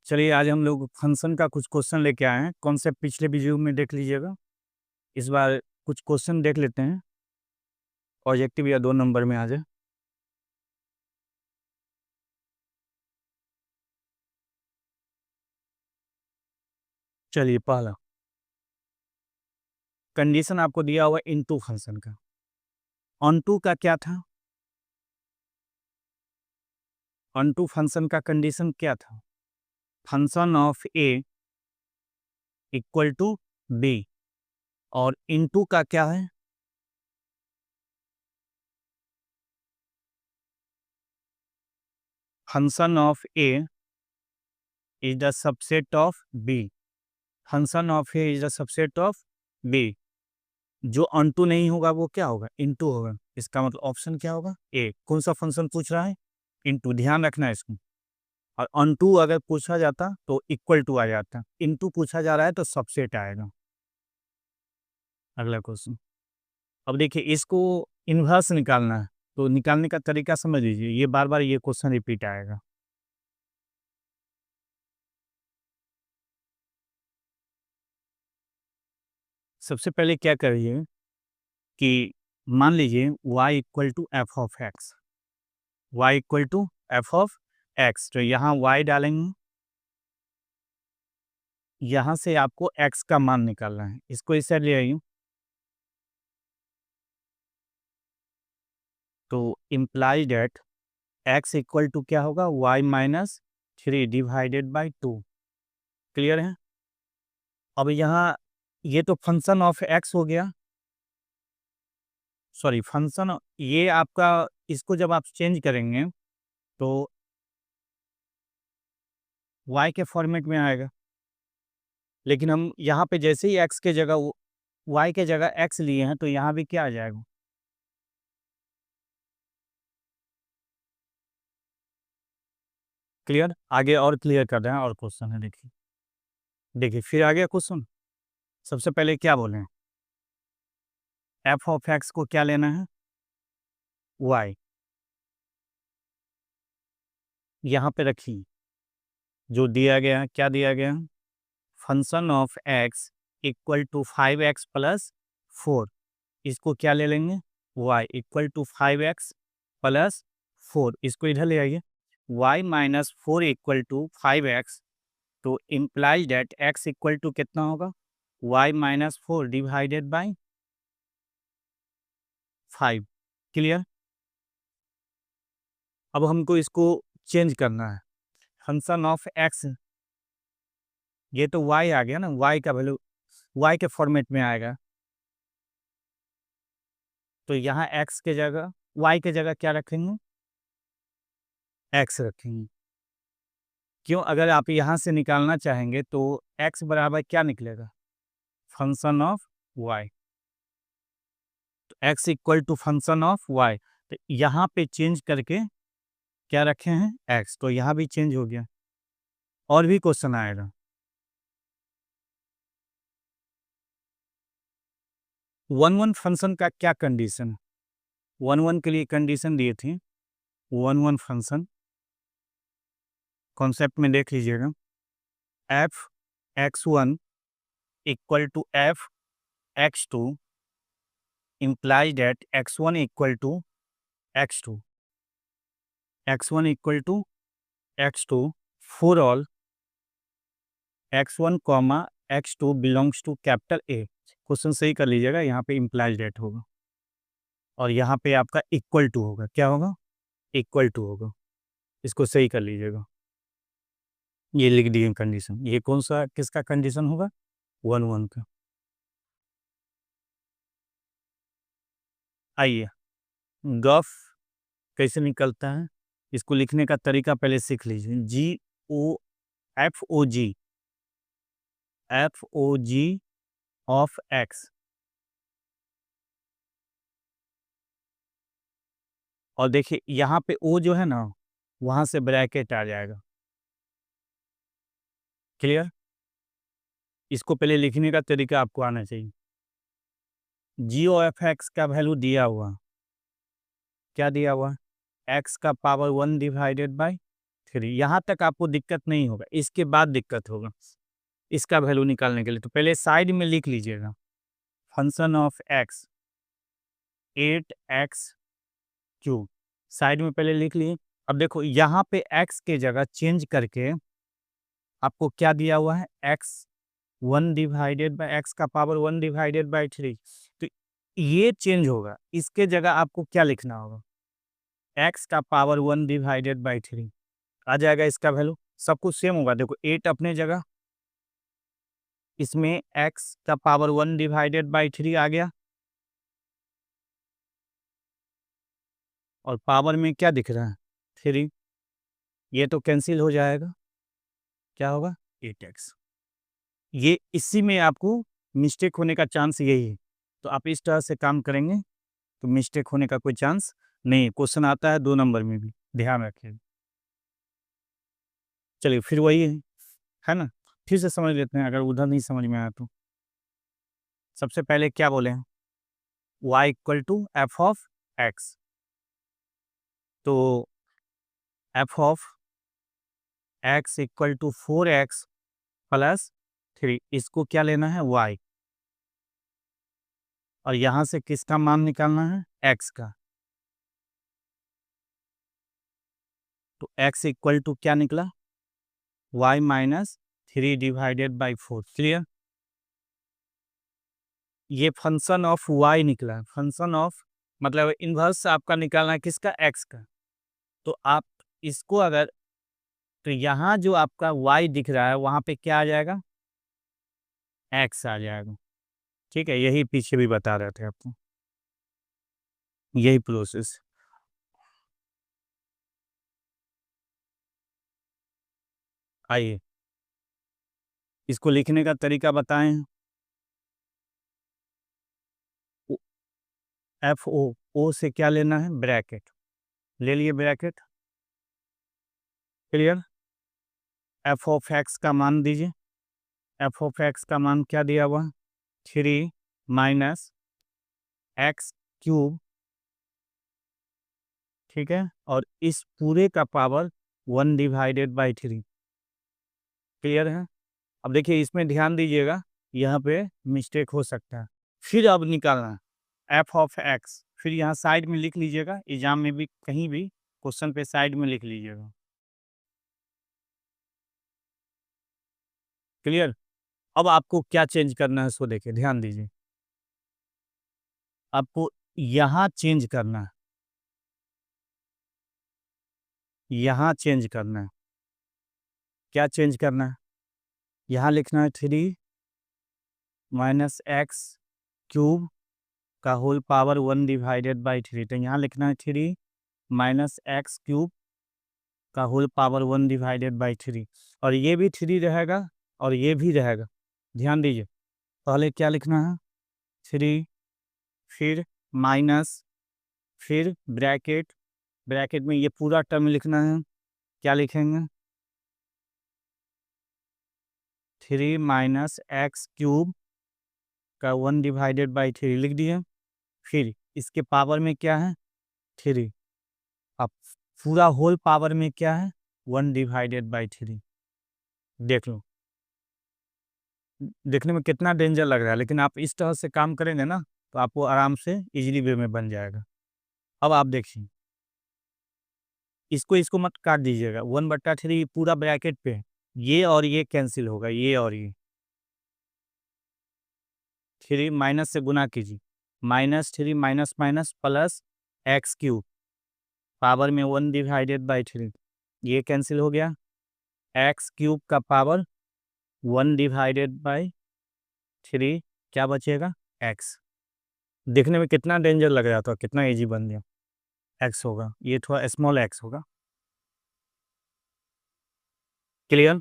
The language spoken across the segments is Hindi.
चलिए आज हम लोग फंक्शन का कुछ क्वेश्चन लेके आए हैं। कॉन्सेप्ट पिछले वीडियो में देख लीजिएगा। इस बार कुछ क्वेश्चन देख लेते हैं, ऑब्जेक्टिव या 2 नंबर में आ जाए। चलिए पहला कंडीशन आपको दिया हुआ इनटू फंक्शन का। ऑन टू का क्या था? ऑन टू फंक्शन का कंडीशन क्या था? Function of A equal to B. और इनटू का क्या है? Function of A is the subset of B. Function of A is the subset of B. जो अनटू नहीं होगा वो क्या होगा? इनटू होगा। इसका मतलब ऑप्शन क्या होगा? ए। कौन सा फंक्शन पूछ रहा है? इनटू। ध्यान रखना है इसको। और अनटू अगर पूछा जाता तो इक्वल टू आ जाता, इनटू पूछा जा रहा है तो सबसेट आएगा। अगला क्वेश्चन। अब देखिए इसको इन्वर्स निकालना है, तो निकालने का तरीका समझ लीजिए। ये बार बार ये क्वेश्चन रिपीट आएगा। सबसे पहले क्या करिए कि मान लीजिए y equal to f of x. Y equal to f of x, तो यहाँ y डालेंगे। यहाँ से आपको x का मान निकालना है। इसको इस साइड ले आइए। तो imply that x equal to क्या होगा? y minus 3 divided by 2। Clear है? अब यहाँ ये तो फंक्शन ऑफ x हो गया। सॉरी, फंक्शन ये आपका, इसको जब आप चेंज करेंगे तो y के फॉर्मेट में आएगा। लेकिन हम यहाँ पे जैसे ही x के जगह y के जगह x लिए हैं तो यहाँ भी क्या आ जाएगा? क्लियर? आगे और क्लियर कर रहे हैं, और क्वेश्चन है। देखिए देखिए फिर आगे क्वेश्चन। सबसे पहले क्या बोले? एफ ऑफ एक्स को क्या लेना है? y। यहाँ पे रखिए जो दिया गया है। क्या दिया गया? Function of x equal to 5x plus 4। इसको क्या ले लेंगे? y equal to 5x plus 4। इसको इधर ले आइए। y minus 4 equal to 5x, तो imply that x equal to कितना होगा? y minus 4 divided by 5। Clear? अब हमको इसको चेंज करना है। फंक्शन ऑफ x, ये तो y आ गया ना, y का वैल्यू y के फॉर्मेट में आएगा। तो यहाँ x के जगह, y के जगह क्या रखेंगे? x रखेंगे। क्यों? अगर आप यहाँ से निकालना चाहेंगे तो x बराबर क्या निकलेगा? Function of y। तो x equal to function of y। तो यहाँ पे चेंज करके क्या रखे हैं? x। तो यहाँ भी चेंज हो गया। और भी क्वेश्चन आएगा। 1-1 फंक्शन का क्या कंडीशन है? 1-1 के लिए कंडीशन दिए थे। 1-1 फंक्शन कॉन्सेप्ट में देख लीजिएगा। F x one equal to f x two implies that x1 equal to x2, x1 equal to x2 for all x1 comma x2 belongs to capital A. Question सही कर लीजिएगा, यहाँ पे इम्प्लाइज डेट होगा और यहाँ पे आपका इक्वल टू होगा। क्या होगा? इक्वल टू होगा। इसको सही कर लीजिएगा। ये लिख दिए कंडीशन। ये कौन सा किसका कंडीशन होगा? 1-1 का। आइए, गफ कैसे निकलता है इसको लिखने का तरीका पहले सीख लीजिए। GOFOG, FOG of x. और देखिए यहाँ पे ओ जो है ना, वहाँ से ब्रैकेट आ जाएगा। क्लियर? इसको पहले लिखने का तरीका आपको आना चाहिए। GOFX का वैल्यू दिया हुआ, क्या दिया हुआ? x का पावर 1 डिवाइडेड बाई 3। यहाँ तक आपको दिक्कत नहीं होगा, इसके बाद दिक्कत होगा इसका वैल्यू निकालने के लिए। तो पहले साइड में लिख लीजिएगा, function of x 8x³ side में पहले लिख लिए। अब देखो यहाँ पे x के जगह चेंज करके आपको क्या दिया हुआ है, x का पावर 1/3। तो ये चेंज होगा, इसके जगह आपको क्या लिखना होगा, x का पावर 1/3 आ जाएगा इसका वैल्यू। सब कुछ सेम होगा, देखो 8 अपने जगह, इसमें x का पावर 1/3 आ गया, और पावर में क्या दिख रहा है, 3। ये तो कैंसिल हो जाएगा, क्या होगा, 8x। ये इसी में आपको मिस्टेक होने का चांस यही है। तो आप इस तरह से काम करेंगे तो मिस्टेक होने का कोई चांस नहीं। क्वेश्चन आता है 2 नंबर में भी, ध्यान रखिए। चलिए फिर वही है ना, फिर से समझ लेते हैं अगर उधर नहीं समझ में आया तो। सबसे पहले क्या बोले हैं, y = f(x). तो f(x) = 4x + 3, इसको क्या लेना है, y, और यहाँ से किसका मान निकालना है, x का। तो x = क्या निकला, y - 3/4। क्लियर। ये फंक्शन ऑफ y निकला, फंक्शन ऑफ मतलब इन्वर्स आपका निकालना है किसका, x का। तो आप इसको अगर, तो यहाँ जो आपका y दिख रहा है वहाँ पे क्या आ जाएगा, x आ जाएगा। ठीक है, यही पीछे भी बता रहे थे आपको, यही प्रोसेस। आइए इसको लिखने का तरीका बताएं। FO से क्या लेना है, ब्रैकेट ले लिए, ब्रैकेट। क्लियर। f(x) का मान दीजिए, f(x) का मान क्या दिया हुआ, 3 - x³। ठीक है, और इस पूरे का पावर 1/3। क्लियर है। अब देखिए इसमें ध्यान दीजिएगा, यहाँ पे मिस्टेक हो सकता है। फिर अब निकालना है f(x), फिर यहाँ साइड में लिख लीजिएगा, एग्जाम में भी कहीं भी क्वेश्चन पे साइड में लिख लीजिएगा। क्लियर। अब आपको क्या चेंज करना है, सो देखिए ध्यान दीजिए, आपको यहाँ चेंज करना है, यहाँ चेंज करना है। क्या चेंज करना है, यहाँ लिखना है 3 - x³ का होल पावर 1/3। तो यहाँ लिखना है 3 - x³ का होल पावर 1/3, और ये भी 3 रहेगा और ये भी रहेगा। ध्यान दीजिए, पहले क्या लिखना है, 3, फिर माइनस, फिर ब्रैकेट, ब्रैकेट में ये पूरा टर्म लिखना है। क्या लिखेंगे, 3 - x³ का 1/3 लिख दिए। फिर इसके पावर में क्या है, 3। अब पूरा होल पावर में क्या है, 1/3। देख लो, देखने में कितना डेंजर लग रहा है, लेकिन आप इस तरह से काम करेंगे ना तो आपको आराम से इजीली वे में बन जाएगा। अब आप देखिए, इसको इसको मत काट दीजिएगा, 1/3 पूरा ब्रैकेट पे, ये और ये कैंसिल होगा, ये और ये 3 माइनस से गुना कीजिए, -3 minus minus plus x³ power में 1/3, ये कैंसिल हो गया। x³ का पावर 1/3, क्या बचेगा, x। देखने में कितना डेंजर लग रहा था, कितना इजी बन गया, x होगा, ये थोड़ा स्मॉल x होगा। क्लियर।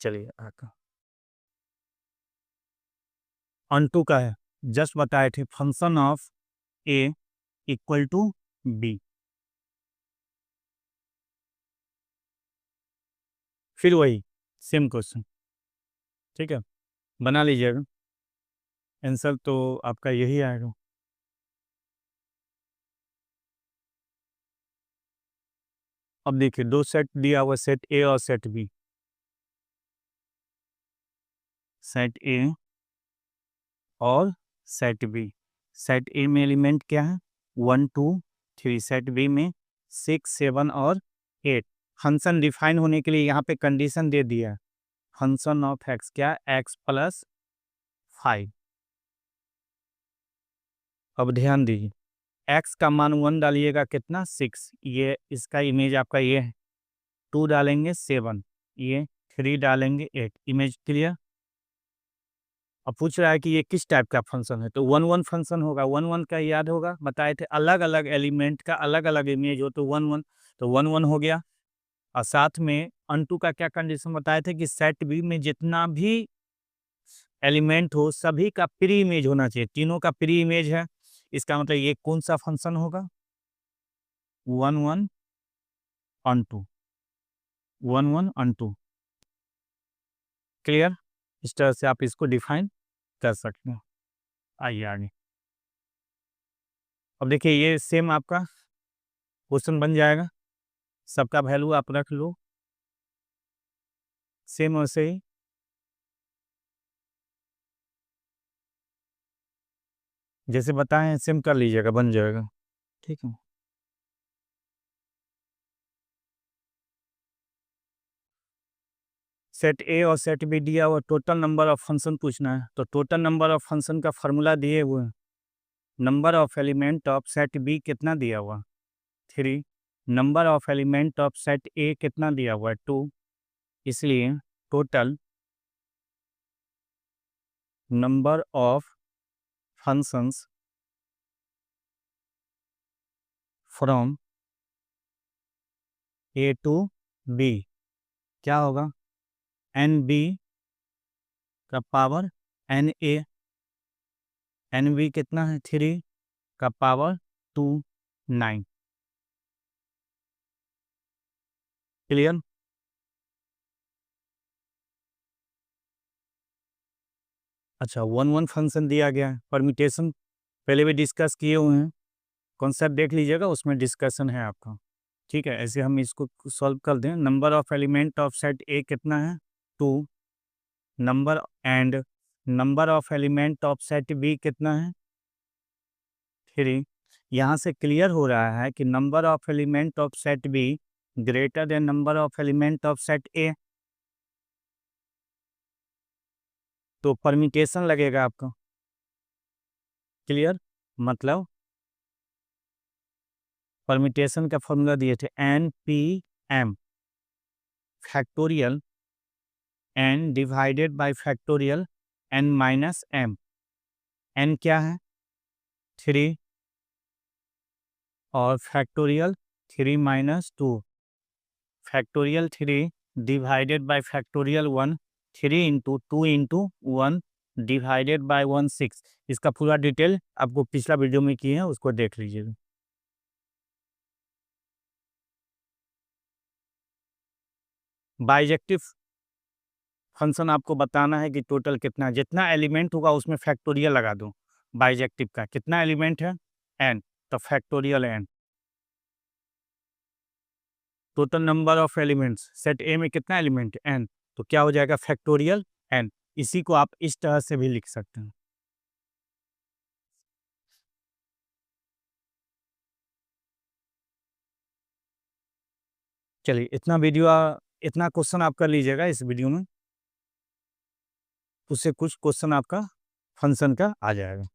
चलिए आका ऑन टू का है, जस्ट बताए थे, फंक्शन ऑफ a = b। फिर वही सेम क्वेश्चन, ठीक है, बना लीजिएगा, आंसर तो आपका यही आएगा। अब देखिए दो सेट दिया हुआ, सेट ए और सेट बी। सेट ए और सेट बी। सेट ए में एलिमेंट क्या है? 1 2 3। सेट बी में 6 7 और 8। फंक्शन डिफाइन होने के लिए यहाँ पे कंडीशन दे दिया है, फंक्शन ऑफ एक्स क्या? X plus 5। अब ध्यान दीजिए, एक्स का मान 1 डालिएगा कितना? 6। ये इसका इमेज आपका ये है। 2 डालेंगे 7, ये 3 डालेंगे 8। Image clear? अब पूछ रहा है कि ये किस टाइप का फंक्शन है, तो 1 1 फंक्शन होगा। 1 1 का याद होगा, बताए थे अलग अलग एलिमेंट का अलग अलग इमेज हो तो 1 1, तो 1 1 हो गया। और साथ में अनटू का क्या कंडीशन बताए थे कि सेट बी में जितना भी एलिमेंट हो सभी का प्री इमेज होना चाहिए। तीनों का प्री इमेज है, इसका मतलब ये कौन सा फंक्शन होगा? 1 1 अनटू, 1 1 अनटू। क्लियर? इस तरह से आप इसको डिफाइन कर सकते हैं। आइए आगे। अब देखिए ये सेम आपका क्वेश्चन बन जाएगा, सबका वैल्यू आप रख लो सेम वैसे ही। जैसे बताएं सेम कर लीजिएगा, बन जाएगा। ठीक है। सेट ए और सेट बी दिया हुआ, टोटल नंबर ऑफ फंक्शन पूछना है, तो टोटल नंबर ऑफ फंक्शन का फॉर्मूला दिए हुए हैं। Number of element of set B कितना दिया हुआ? 3। Number of element of set A कितना दिया हुआ है? 2। इसलिए total number of functions from A to B क्या होगा? एन बी का power n A. N B कितना है? 3 का पावर 2 9। क्लियर? अच्छा 1 1 फंक्शन दिया गया है, परम्यूटेशन पहले भी डिस्कस किए हुए हैं, कॉन्सेप्ट देख लीजिएगा, उसमें डिस्कशन है आपका। ठीक है, ऐसे हम इसको सॉल्व कर दें। Number of element of set A कितना है? 2। Number and number of element of set B कितना है? 3। यहाँ से क्लियर हो रहा है कि number of element of set be greater than number of element of set ए, तो परम्यूटेशन लगेगा आपका। क्लियर? मतलब परम्यूटेशन का फॉर्मूला दिए थे n P m factorial n divided by factorial n minus m. N क्या है? 3 और factorial 3 minus 2। Factorial 3 divided by factorial 1, 3 into 2 into 1 divided by 1 6। इसका पूरा डिटेल आपको पिछला वीडियो में किए हैं, उसको देख लीजिएगा। बाइजेक्टिव फंक्शन आपको बताना है कि टोटल कितना है, जितना एलिमेंट होगा उसमें फैक्टोरियल लगा दो। बाइजेक्टिव का कितना एलिमेंट है? एन, तो factorial n. Total number of elements set A में कितना एलिमेंट है? एन, तो क्या हो जाएगा? Factorial n. इसी को आप इस तरह से भी लिख सकते हैं। चलिए इतना क्वेश्चन आप कर लीजिएगा इस वीडियो में, उससे कुछ क्वेश्चन आपका फंक्शन का आ जाएगा।